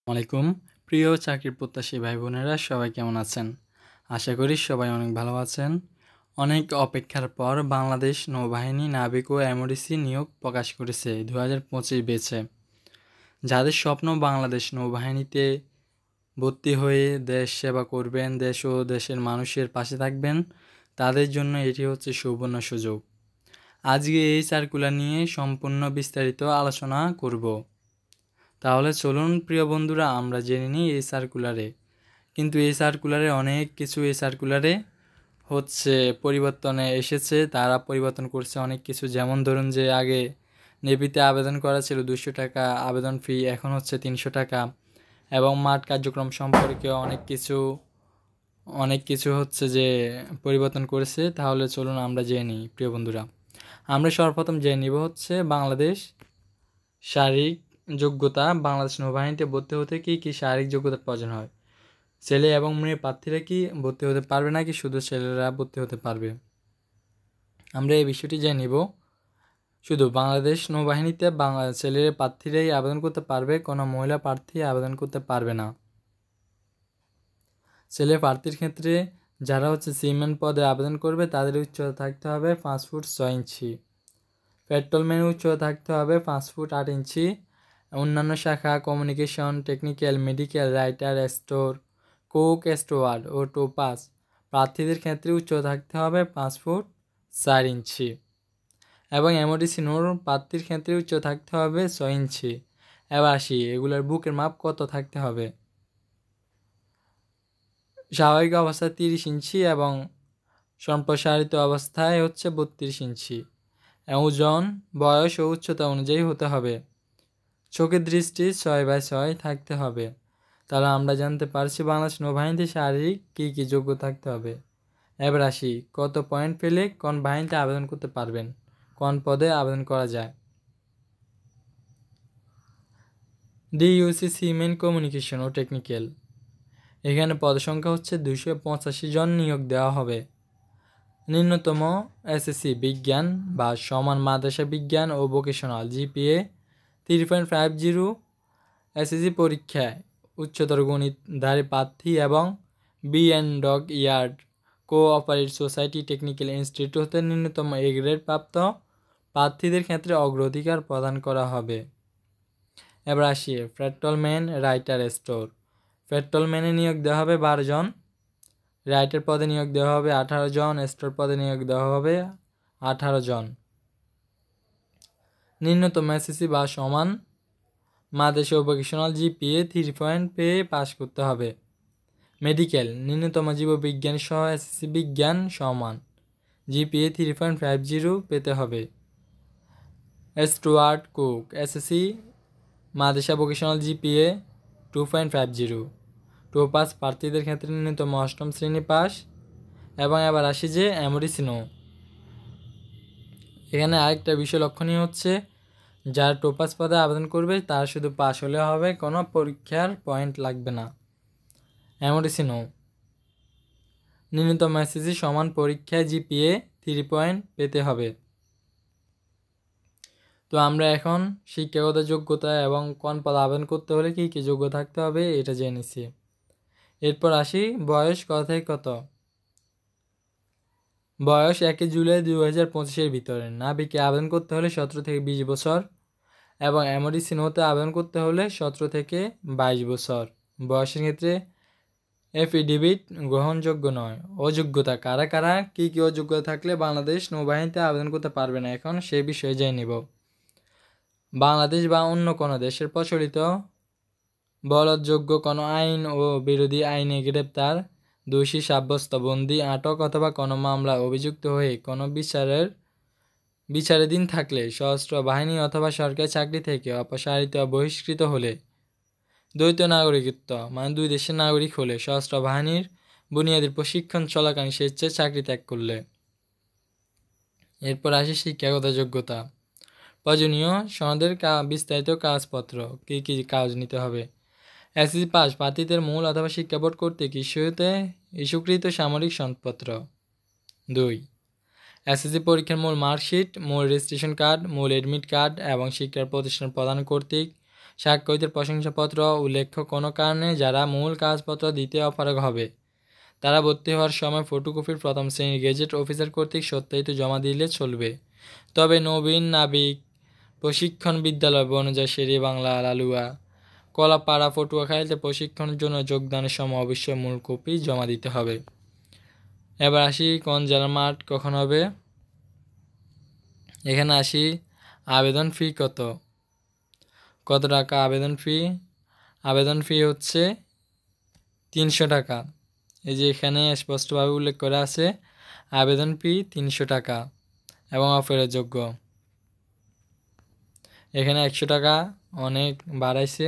আলাইকুম প্রিয় চাকরির প্রত্যাশী ভাই বোনেরা সবাই কেমন আছেন? আশা করি সবাই অনেক ভালো আছেন। অনেক অপেক্ষার পর বাংলাদেশ নৌবাহিনী নাবিক ও এমওডিসি নিয়োগ প্রকাশ করেছে 2025 বেচে। যাদের স্বপ্ন বাংলাদেশ নৌবাহিনীতে ভর্তি হয়ে দেশ সেবা করবেন, দেশ ও দেশের মানুষের পাশে থাকবেন, তাদের জন্য এটি হচ্ছে সুবর্ণ সুযোগ। আজকে এই সার্কুলার নিয়ে সম্পূর্ণ বিস্তারিত আলোচনা করব। তাহলে চলুন প্রিয় বন্ধুরা আমরা জেনে নিই এই সার্কুলারে। কিন্তু এই সার্কুলারে অনেক কিছু হচ্ছে পরিবর্তনে এসেছে, তারা পরিবর্তন করছে অনেক কিছু। যেমন ধরুন যে আগে নেভিতে আবেদন করা ছিল 200 টাকা আবেদন ফি, এখন হচ্ছে 300 টাকা। এবং মাঠ কার্যক্রম সম্পর্কে অনেক কিছু হচ্ছে যে পরিবর্তন করেছে। তাহলে চলুন আমরা জেনে নিই প্রিয় বন্ধুরা। আমরা সর্বপ্রথম জেনে নিব হচ্ছে বাংলাদেশ শারীরিক যোগ্যতা। বাংলাদেশ নৌবাহিনীতে ভর্তি হতে কি শারীরিক যোগ্যতার প্রয়োজন হয়? ছেলে এবং মেয়ে প্রার্থীরা কি ভর্তি হতে পারবে নাকি শুধু ছেলেরা ভর্তি হতে পারবে? আমরা এই বিষয়টি জেনে নিব। শুধু বাংলাদেশ নৌবাহিনীতে ছেলের প্রার্থীরাই আবেদন করতে পারবে, কোনো মহিলা প্রার্থী আবেদন করতে পারবে না। ছেলে প্রার্থীর ক্ষেত্রে যারা হচ্ছে সিম্যান পদে আবেদন করবে তাদের উচ্চতা থাকতে হবে 5 ফুট 6 ইঞ্চি। পেট্রোলম্যানের উচ্চতা থাকতে হবে 5 ফুট 8 ইঞ্চি। অন্যান্য শাখা communication, technical, medical, writer, store, cook, steward ও টোপাস প্রার্থীদের ক্ষেত্রে উচ্চতা থাকতে হবে 5 ফুট 4 ইঞ্চি। এবং এমওডিসি নৌর প্রার্থীর ক্ষেত্রে উচ্চতা থাকতে হবে 6 ইঞ্চি। এবার আসি এগুলোর বুকের মাপ কত থাকতে হবে। স্বাভাবিক অবস্থায় 30 ইঞ্চি এবং সম্প্রসারিত অবস্থায় হচ্ছে 32 ইঞ্চি। ওজন, বয়স ও উচ্চতা অনুযায়ী হতে হবে। চোখের দৃষ্টি 6/6 থাকতে হবে। তাহলে আমরা জানতে পারছি বাংলাদেশ নৌবাহিনীতে শারীরিক কী যোগ্য থাকতে হবে। এবার আসি কত পয়েন্ট পেলে কোন বাহিনীতে আবেদন করতে পারবেন, কোন পদে আবেদন করা যায়। ডিইউসি সিমেন কমিউনিকেশন ও টেকনিক্যাল, এখানে পদসংখ্যা হচ্ছে 285 জন নিয়োগ দেওয়া হবে। ন্যূনতম এসএসসি বিজ্ঞান বা সমান মাদ্রাসা বিজ্ঞান ও ভোকেশনাল জিপিএ 3.50, এসএসসি পরীক্ষায় উচ্চতর গণিতধারী প্রার্থী এবং বি&ডগ ইয়ার্ড কোঅপারেটিভ সোসাইটি টেকনিক্যাল ইনস্টিটিউট হতে ন্যূনতম এ গ্রেড প্রাপ্ত প্রার্থীদের ক্ষেত্রে অগ্রাধিকার প্রদান করা হবে। এবার আসি পেট্রোলম্যান, রাইটার, স্টোর। পেট্রোলম্যানে নিয়োগ দেওয়া হবে 12 জন, রাইটার পদে নিয়োগ দেওয়া হবে 18 জন, স্টোর পদে নিয়োগ দেওয়া হবে 18 জন। ন্যূনতম এসএসসি বা সমান মাদ্রাসা ভোকেশনাল জিপিএ 3 পেয়ে পাস করতে হবে। মেডিকেল, ন্যূনতম জীববিজ্ঞান সহ এসএসসি বিজ্ঞান সমান জিপিএ 3.50 পেতে হবে। স্টুয়ার্ড, কুক, এসএসসি মাদ্রাসা ভোকেশনাল জিপিএ 2.50। টোপাস প্রার্থীদের ক্ষেত্রে ন্যূনতম 8ম শ্রেণী পাস। এবং এবার আসি যে এমওডিসি নৌ, এখানে আরেকটা বিষয় লক্ষণীয় হচ্ছে যারা টোপাস পদে আবেদন করবে তার শুধু পাস হলে হবে, কোনো পরীক্ষার পয়েন্ট লাগবে না। এমওডিসি নৌ, ন্যূনতম এসএসসি সমান পরীক্ষায় জিপিএ 3 পেতে হবে। তো আমরা এখন শিক্ষাগত যোগ্যতা এবং কোন পদে আবেদন করতে হলে কী যোগ্য থাকতে হবে এটা জেনে নিচ্ছি। এরপর আসি বয়স কত থেকে কত। বয়স 1 জুলাই 2025 ভিতরে। নাবিকে আবেদন করতে হলে 17 থেকে 20 বছর এবং এমওডিসি নৌতে আবেদন করতে হলে 17 থেকে 22 বছর। বয়সের ক্ষেত্রে এফিডেভিট গ্রহণযোগ্য নয়। অযোগ্যতা, কারা কারা কী অযোগ্যতা থাকলে বাংলাদেশ নৌবাহিনীতে আবেদন করতে পারবে না, এখন সে বিষয়ে জেনে নিব। বাংলাদেশ বা অন্য কোনো দেশের প্রচলিত বলযোগ্য কোনো আইন ও বিরোধী আইনে গ্রেপ্তার, দোষী সাব্যস্ত, বন্দী, আটক অথবা কোনো মামলা অভিযুক্ত হয়ে কোনো বিচারাধীন থাকলে, সশস্ত্র বাহিনী অথবা সরকারি চাকরি থেকে অপসারিত বহিষ্কৃত হলে, দ্বৈত নাগরিকত্ব মানে 2 দেশের নাগরিক হলে, সশস্ত্র বাহিনীর বুনিয়াদী প্রশিক্ষণ চলাকালীন স্বেচ্ছায় চাকরি ত্যাগ করলে। এরপর আসে শিক্ষাগত যোগ্যতা। প্রয়োজনীয় সনদের বিস্তারিত কাগজপত্র, কী কাগজ নিতে হবে। এসএসসি পাস প্রার্থীদের মূল অথবা শিক্ষা বোর্ড কর্তৃক ইস্যুকৃত সামরিক সনদপত্র। 2, এসএসসি পরীক্ষার মূল মার্কশিট, মূল রেজিস্ট্রেশন কার্ড, মূল এডমিট কার্ড এবং শিক্ষার প্রতিষ্ঠান প্রদান কর্তৃক স্বাক্ষরিত প্রশংসাপত্র উল্লেখ্য কোনো কারণে যারা মূল কাগজপত্র দিতে অপারগ হবে তারা ভর্তি হওয়ার সময় ফটোকপির প্রথম শ্রেণীর গেজেট অফিসার কর্তৃক সত্যায়িত জমা দিলে চলবে। তবে নবীন নাবিক প্রশিক্ষণ বিদ্যালয় বনজা শেরে বাংলা লালুয়া কলাপাড়া পটুয়াখালীতে প্রশিক্ষণের জন্য যোগদানের সময় অবশ্যই মূল কপি জমা দিতে হবে। এবার আসি কোন জেলার মাঠ কখন হবে। এখানে আসি আবেদন ফি কত টাকা আবেদন ফি হচ্ছে 300 টাকা। এই যে এখানে স্পষ্টভাবে উল্লেখ করা আছে আবেদন ফি 300 টাকা এবং অফেরতযোগ্য। এখানে 100 টাকা অনেক বাড়াইছে।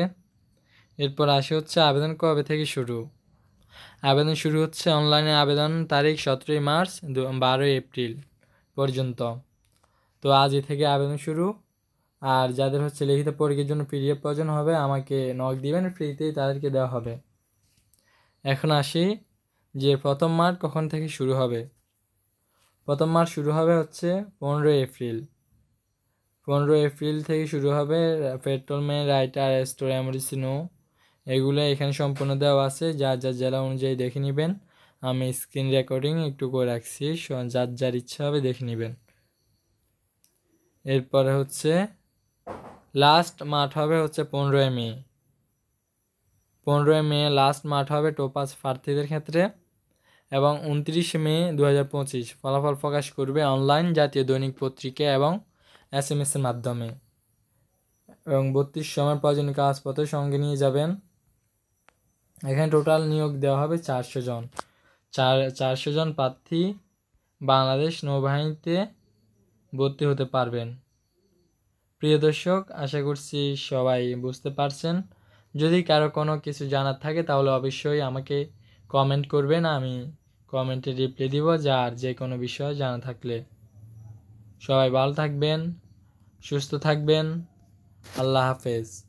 এরপর আসে হচ্ছে আবেদন কবে থেকে শুরু। আবেদন শুরু হচ্ছে অনলাইনে আবেদন তারিখ 17 মার্চ 12 এপ্রিল পর্যন্ত। তো আজই থেকে আবেদন শুরু। আর যাদের হচ্ছে লিখিত পরীক্ষার জন্য পিডিএফ প্রয়োজন হবে আমাকে নক দিবেন, ফ্রিতেই তাদেরকে দেওয়া হবে। এখন আসি যে প্রথম মার্চ কখন থেকে শুরু হবে। প্রথম মার্চ শুরু হবে হচ্ছে 15 এপ্রিল। 15 এপ্রিল থেকে শুরু হবে। পেট্রোলম্যান, রাইটার, স্টোর, এমডিসি, নো এগুলো এখানে সম্পূর্ণ দেওয়া আছে। যার যার জেলা অনুযায়ী দেখে নেবেন। আমি স্ক্রিন রেকর্ডিং একটু করে রাখছি, যার যার ইচ্ছা হবে দেখে নেবেন। এরপরে হচ্ছে লাস্ট মাঠ হবে হচ্ছে 15 মে। 15 মে লাস্ট মাঠ হবে টোপাস প্রার্থীদের ক্ষেত্রে। এবং 29 মে 2025 ফলাফল প্রকাশ করবে অনলাইন জাতীয় দৈনিক পত্রিকা এবং SMS এর মাধ্যমে। এবং 32 সময় প্রয়োজনীয় কাগজপত্র সঙ্গে নিয়ে যাবেন। এখানে টোটাল নিয়োগ দেওয়া হবে 400 জন। 400 জন প্রার্থী বাংলাদেশ নৌবাহিনীতে ভর্তি হতে পারবেন। প্রিয় দর্শক, আশা করছি সবাই বুঝতে পারছেন। যদি কারো কোনো কিছু জানার থাকে তাহলে অবশ্যই আমাকে কমেন্ট করবেন, আমি কমেন্টে রিপ্লাই দিব যার যে কোনো বিষয় জানা থাকলে। সবাই ভালো থাকবেন, সুস্থ থাকবেন। আল্লাহ হাফেজ।